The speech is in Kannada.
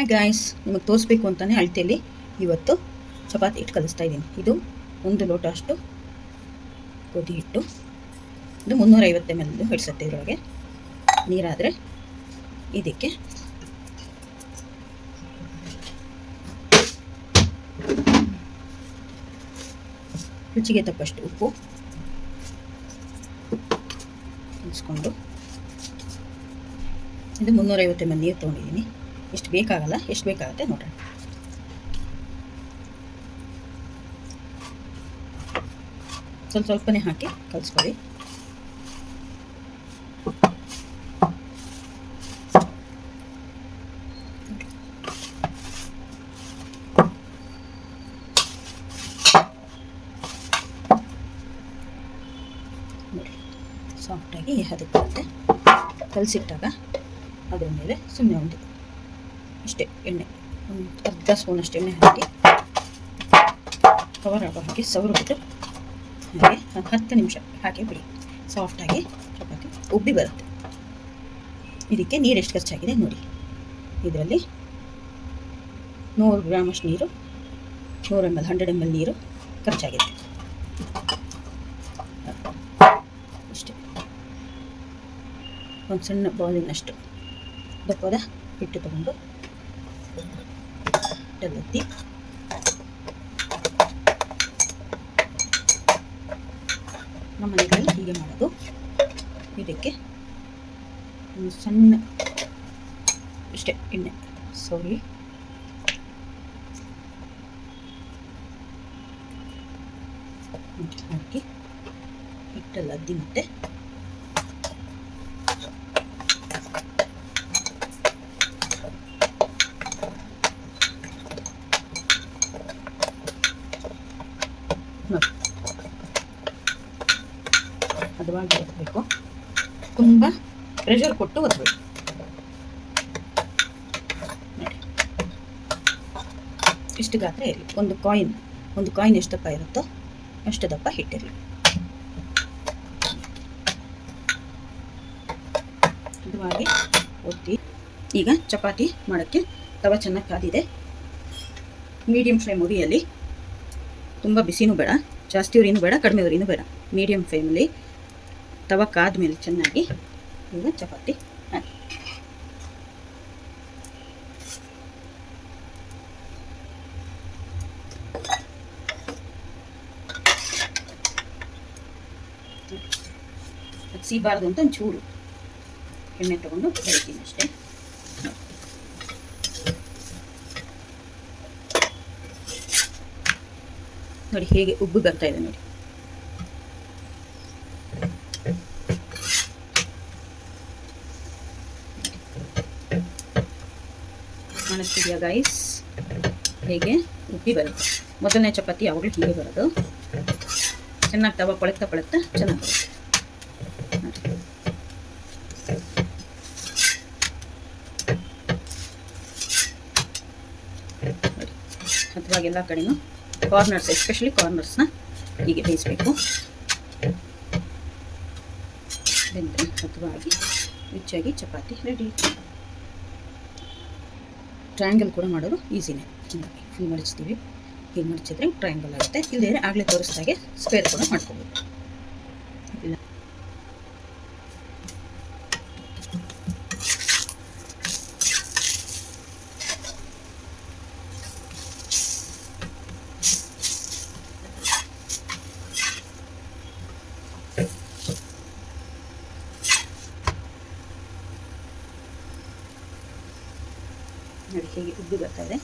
ಹಾಯ್ ಗಾಯ್ಸ್, ನಿಮಗೆ ತೋರಿಸ್ಬೇಕು ಅಂತಲೇ ಅಳತೆಯಲ್ಲಿ ಇವತ್ತು ಚಪಾತಿ ಹಿಟ್ಟು ಕಲಿಸ್ತಾ ಇದ್ದೀನಿ. ಇದು 1 ಲೋಟ ಅಷ್ಟು ಗೋಧಿ ಹಿಟ್ಟು. ಇದು 350 ml ಹಿಡಿಸುತ್ತೆ. ಇದರೊಳಗೆ ನೀರಾದರೆ ಇದಕ್ಕೆ ರುಚಿಗೆ ತಕ್ಕಷ್ಟು ಉಪ್ಪು ಇಳಿಸ್ಕೊಂಡು, ಇದು 350 ml ನೀರು ತೊಗೊಂಡಿದ್ದೀನಿ. ಎಷ್ಟು ಬೇಕಾಗಲ್ಲ, ಎಷ್ಟು ಬೇಕಾಗುತ್ತೆ ನೋಡೋಣ. ಸ್ವಲ್ಪನೇ ಹಾಕಿ ಕಲಿಸ್ಕೊಳ್ಳಿ. ನೋಡಿ, ಸಾಫ್ಟಾಗಿ ಅದಕ್ಕೆ ಬರುತ್ತೆ. ಕಲಸಿಟ್ಟಾಗ ಅದರ ಮೇಲೆ ಸುಮ್ಮನೆ ಇಷ್ಟೇ ಎಣ್ಣೆ, ಒಂದು ಅರ್ಧ ಸ್ಪೂನಷ್ಟು ಎಣ್ಣೆ ಹಾಕಿ ಕವರ್ ಹಾಕಿ ಸವರ್ಬಿಟ್ಟು ಹಾಗೆ 10 ನಿಮಿಷ ಹಾಕಿ ಬಿಡಿ. ಸಾಫ್ಟಾಗಿ ಚಪಾತಿ ಉಬ್ಬಿ ಬರುತ್ತೆ. ಇದಕ್ಕೆ ನೀರು ಎಷ್ಟು ಖರ್ಚಾಗಿದೆ ನೋಡಿ. ಇದರಲ್ಲಿ 100 ಗ್ರಾಮಷ್ಟು ನೀರು, 100 ml 100 ml ನೀರು ಖರ್ಚಾಗಿದೆ. ಇಷ್ಟೇ. ಒಂದು ಸಣ್ಣ ಬೌಲಿನಷ್ಟು ದಪ್ಪದ ಹಿಟ್ಟು ತಗೊಂಡು ಎತ್ತಿ ನಮ್ಮ ಮನೆಗಳಲ್ಲಿ ಹೀಗೆ ಮಾಡೋದು. ಇದಕ್ಕೆ ಒಂದು ಸಣ್ಣ ಇಷ್ಟೇ ಎಣ್ಣೆ ಸೌರಿ ಹಾಕಿ ಹಿಟ್ಟೆಲ್ಲ ಅದ್ದಿ ಮತ್ತೆ ಹದವಾಗಿ ಒತ್ತಬೇಕು. ತುಂಬ ಪ್ರೆಷರ್ ಕೊಟ್ಟು ಒತ್ತಬೇಕು. ಇಷ್ಟು ಗಾತ್ರ ಇರಲಿ. ಒಂದು ಕಾಯಿನ್ ಎಷ್ಟು ದಪ್ಪ ಇರುತ್ತೋ ಅಷ್ಟು ದಪ್ಪ ಹಿಟ್ಟಿರಲಿ. ಹದವಾಗಿ ಒತ್ತಿ. ಈಗ ಚಪಾತಿ ಮಾಡೋಕ್ಕೆ ತವ ಚೆನ್ನಾಗಿ ಕಾದಿದೆ. ಮೀಡಿಯಮ್ ಫ್ಲೇಮ್ ಉರಿಯಲ್ಲಿ, ತುಂಬ ಬಿಸಿನೂ ಬೇಡ, ಜಾಸ್ತಿ ಉರಿನೂ ಬೇಡ, ಕಡಿಮೆ ಉರಿನೂ ಬೇಡ. ಮೀಡಿಯಮ್ ಫ್ಲೇಮಲ್ಲಿ ತವ ಕಾದ್ಮೇಲೆ ಚೆನ್ನಾಗಿ ಈಗ ಚಪಾತಿ ಹಾಕಿ ಅದು ಸೀಬಾರ್ದು ಅಂತ ಒಂಚೂರು ಎಣ್ಣೆ ತಗೊಂಡು ಬೆಳಿತೀನಿ ಅಷ್ಟೇ. ನೋಡಿ ಹೇಗೆ ಉಬ್ಬು ಬರ್ತಾ ಇದೆ ನೋಡಿ. ಕಾಣಿಸ್ತಿದೆಯಾ ಗೈಸ್ ಹೇಗೆ ಉಬ್ಬಿ ಬರುತ್ತೆ? ಮೊದಲನೇ ಚಪಾತಿ ಯಾವಾಗಲೂ ಹೀಗೆ ಬರೋದು. ಚೆನ್ನಾಗಿ ತವ ಪಳಗ್ತಾ ಚೆನ್ನಾಗಿ ಬರುತ್ತೆ. ಹದವಾಗಿ ಎಲ್ಲ ಕಡೆನೂ ಕಾರ್ನರ್ಸ್, ಎಸ್ಪೆಷಲಿ ಕಾರ್ನರ್ಸ್ನ ಹೀಗೆ ಬೇಯಿಸಬೇಕು. ಬೆಂದರೆ ಹದವಾಗಿ ರುಚಿಯಾಗಿ ಚಪಾತಿ ರೆಡಿ. ಟ್ರಯಾಂಗಲ್ ಕೂಡ ಮಾಡೋದು ಈಸಿನೇ. ಚೆನ್ನಾಗಿ ಫುಲ್ ಮಡಚ್ತೀವಿ. ಹೀಗೆ ಮಡಚಿದ್ರೆ ಟ್ರಯಾಂಗಲ್ ಆಗುತ್ತೆ. ಇಲ್ಲದೇ ಆಗಲೇ ತೋರಿಸ್ದಾಗೆ ಸ್ಕ್ವೇರ್ ಕೂಡ ಮಾಡ್ಕೋಬೋದು. ಇಲ್ಲ ನೋಡಿ ಹೇಗೆ ಉಬ್ಬಿ ಬರ್ತಾ ಇದೆ.